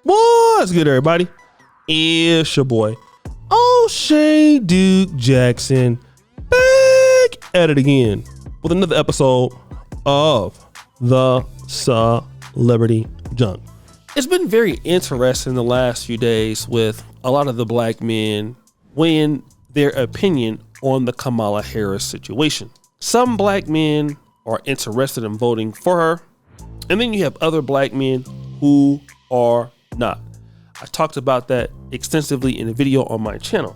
What's good, everybody? It's your boy, O'Shea Duke Jackson, back at it again with another episode of the Celebrity Junk. It's been very interesting the last few days with a lot of the black men weighing their opinion on the Kamala Harris situation. Some black men are interested in voting for her, and then you have other black men who are not. I talked about that extensively in a video on my channel,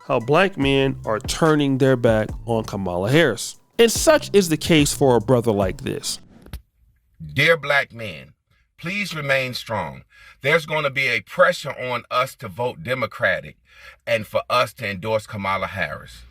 how black men are turning their back on Kamala Harris. And such is the case for a brother like this. Dear black men, please remain strong. There's going to be a pressure on us to vote Democratic and for us to endorse Kamala Harris.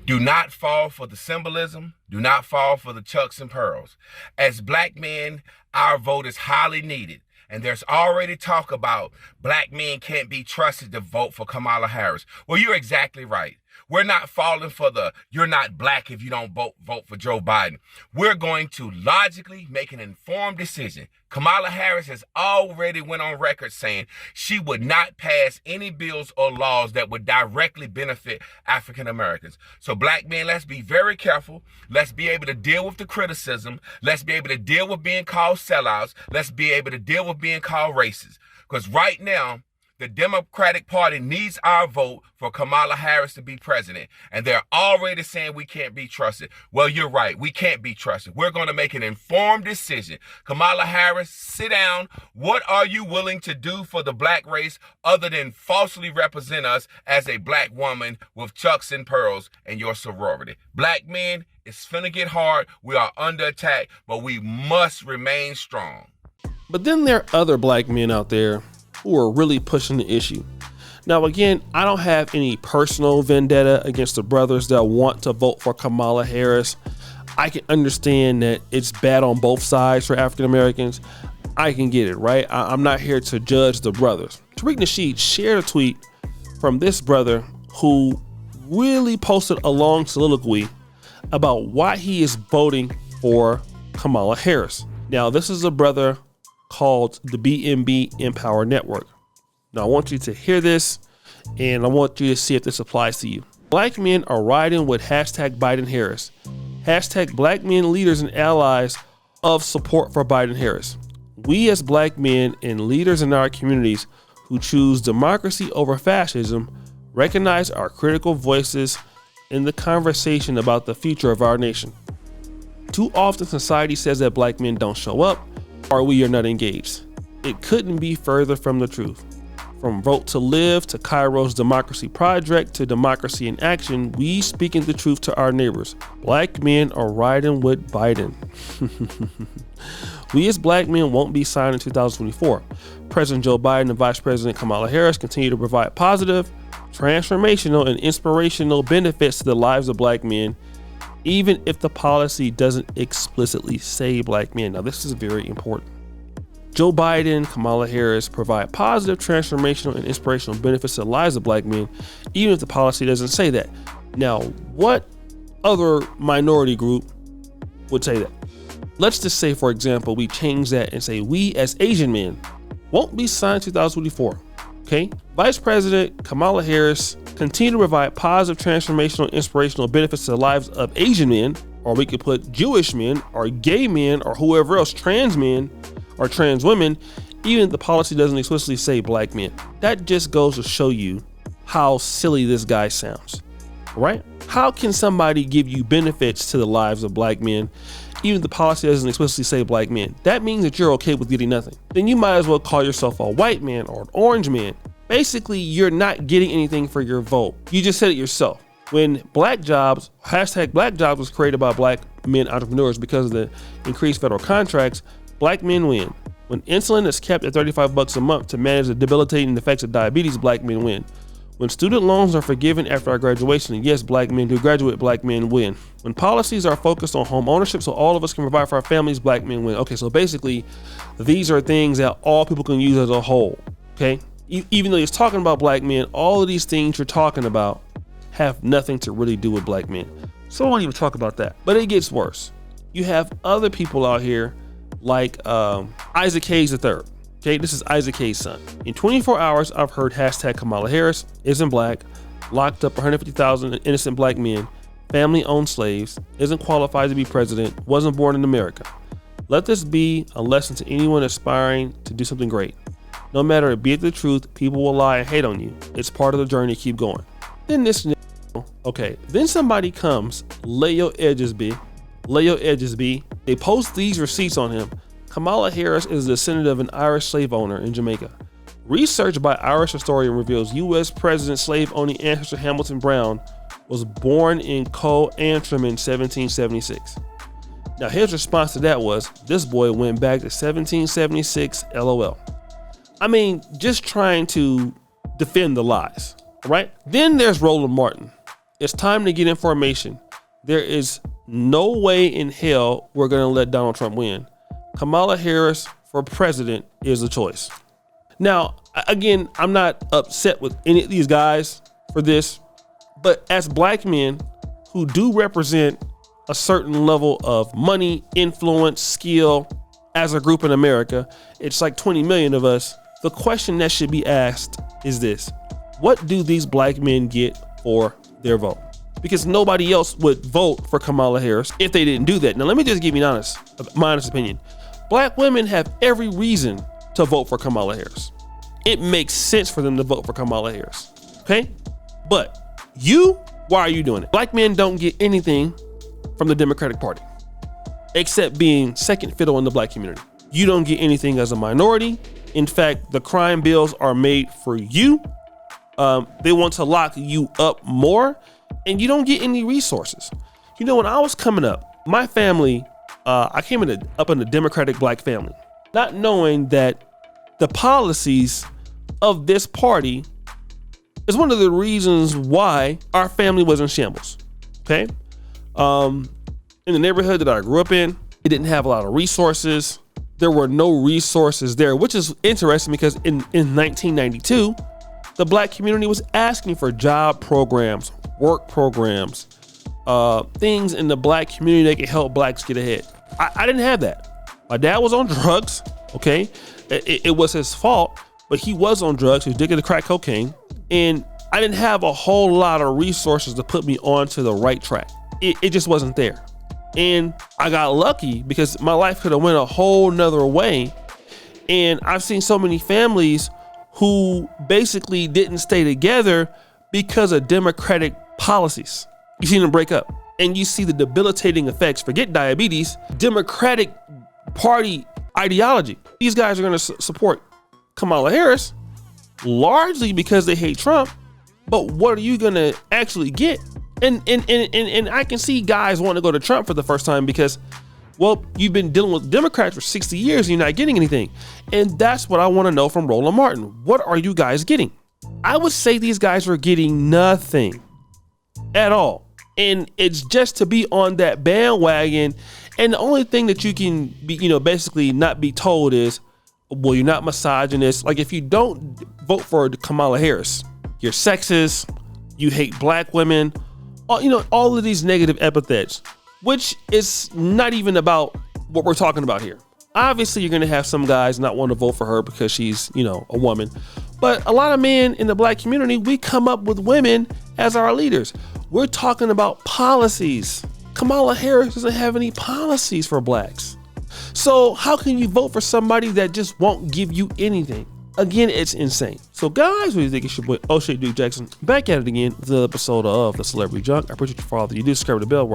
Do not fall for the symbolism. Do not fall for the chucks and pearls. As black men, our vote is highly needed. And there's already talk about black men can't be trusted to vote for Kamala Harris. Well, you're exactly right. We're not falling for the you're not black if you don't vote for Joe Biden. We're going to logically make an informed decision. Kamala Harris has already went on record saying she would not pass any bills or laws that would directly benefit African Americans. So black men, let's be very careful. Let's be able to deal with the criticism. Let's be able to deal with being called sellouts. Let's be able to deal with being called racist. Because right now, the Democratic Party needs our vote for Kamala Harris to be president. And they're already saying we can't be trusted. Well, you're right. We can't be trusted. We're going to make an informed decision. Kamala Harris, sit down. What are you willing to do for the black race other than falsely represent us as a black woman with chucks and pearls and your sorority? Black men, it's finna get hard. We are under attack, but we must remain strong. But then there are other black men out there who are really pushing the issue. Now, again, I don't have any personal vendetta against the brothers that want to vote for Kamala Harris. I can understand that it's bad on both sides for African Americans. I can get it, right? I'm not here to judge the brothers. Tariq Nasheed shared a tweet from this brother who really posted a long soliloquy about why he is voting for Kamala Harris. Now, this is a brother called the BNB Empower Network. Now I want you to hear this and I want you to see if this applies to you. Black men are riding with hashtag Biden Harris. Hashtag black men leaders and allies of support for Biden Harris. We as black men and leaders in our communities who choose democracy over fascism recognize our critical voices in the conversation about the future of our nation. Too often society says that black men don't show up or we are not engaged. It couldn't be further from the truth. From Vote to Live to Cairo's Democracy Project to Democracy in Action, we speaking the truth to our neighbors. Black men are riding with Biden. We as black men won't be signed in 2024. President Joe Biden and Vice President Kamala Harris continue to provide positive, transformational, and inspirational benefits to the lives of black men, even if the policy doesn't explicitly say black men. Now, this is very important. Joe Biden, Kamala Harris provide positive, transformational, and inspirational benefits to the lives of black men, even if the policy doesn't say that. Now, what other minority group would say that? Let's just say, for example, we change that and say we as Asian men won't be signed 2024. Okay? Vice President Kamala Harris continue to provide positive, transformational, inspirational benefits to the lives of Asian men, or we could put Jewish men, or gay men, or whoever else, trans men, or trans women, even if the policy doesn't explicitly say black men. That just goes to show you how silly this guy sounds, right? How can somebody give you benefits to the lives of black men, even if the policy doesn't explicitly say black men? That means that you're okay with getting nothing. Then you might as well call yourself a white man or an orange man. Basically, you're not getting anything for your vote. You just said it yourself. When black jobs, hashtag black jobs was created by black men entrepreneurs because of the increased federal contracts, black men win. When insulin is kept at $35 a month to manage the debilitating effects of diabetes, black men win. When student loans are forgiven after our graduation, and yes, black men do graduate, black men win. When policies are focused on home ownership so all of us can provide for our families, black men win. Okay, so basically, these are things that all people can use as a whole, okay? Even though he's talking about black men, all of these things you're talking about have nothing to really do with black men. So I won't even talk about that. But it gets worse. You have other people out here like Isaac Hayes III. Okay, this is Isaac Hayes' son. In 24 hours, I've heard hashtag Kamala Harris isn't black, locked up 150,000 innocent black men, family-owned slaves, isn't qualified to be president, wasn't born in America. Let this be a lesson to anyone aspiring to do something great. No matter be it the truth, people will lie and hate on you. It's part of the journey. Keep going. Then then somebody comes, lay your edges be. They post these receipts on him. Kamala Harris is the descendant of an Irish slave owner in Jamaica. Research by Irish historian reveals U.S. President slave-owning ancestor Hamilton Brown was born in Co-Antrim in 1776. Now his response to that was, this boy went back to 1776, LOL. I mean, just trying to defend the lies, right? Then there's Roland Martin. It's time to get information. There is no way in hell we're gonna let Donald Trump win. Kamala Harris for president is the choice. Now, again, I'm not upset with any of these guys for this, but as black men who do represent a certain level of money, influence, skill as a group in America, it's like 20 million of us. The question that should be asked is this: what do these black men get for their vote? Because nobody else would vote for Kamala Harris if they didn't do that. Now, let me just give you my honest opinion. Black women have every reason to vote for Kamala Harris. It makes sense for them to vote for Kamala Harris, okay? But why are you doing it? Black men don't get anything from the Democratic Party except being second fiddle in the black community. You don't get anything as a minority. In fact, the crime bills are made for you. They want to lock you up more, and you don't get any resources. You know, when I was coming up, my family, I came up in a Democratic black family, not knowing that the policies of this party is one of the reasons why our family was in shambles. Okay. In the neighborhood that I grew up in, it didn't have a lot of resources. There were no resources there, which is interesting because in 1992, the black community was asking for job programs, work programs, things in the black community that could help blacks get ahead. I didn't have that. My dad was on drugs. Okay. It was his fault, but he was on drugs. He was addicted to crack cocaine. And I didn't have a whole lot of resources to put me onto the right track. It just wasn't there. And I got lucky because my life could have went a whole nother way. And I've seen so many families who basically didn't stay together because of Democratic policies. You see them break up, and you see the debilitating effects. Forget diabetes, Democratic Party ideology. These guys are going to support Kamala Harris largely because they hate Trump. But what are you going to actually get? And I can see guys want to go to Trump for the first time because, well, you've been dealing with Democrats for 60 years and you're not getting anything. And that's what I want to know from Roland Martin. What are you guys getting? I would say these guys are getting nothing at all. And it's just to be on that bandwagon. And the only thing that you can be, basically not be told is, well, you're not misogynist. Like, if you don't vote for Kamala Harris, you're sexist, you hate black women, all of these negative epithets, which is not even about what we're talking about here. Obviously, you're going to have some guys not want to vote for her because she's, a woman. But a lot of men in the black community, we come up with women as our leaders. We're talking about policies. Kamala Harris doesn't have any policies for blacks. So how can you vote for somebody that just won't give you anything? Again, it's insane. So guys, what do you think? It's your boy O'Shea Duke Jackson back at it again with another episode of The Celebrity Junk. I appreciate you for all that you do. Subscribe to the bell.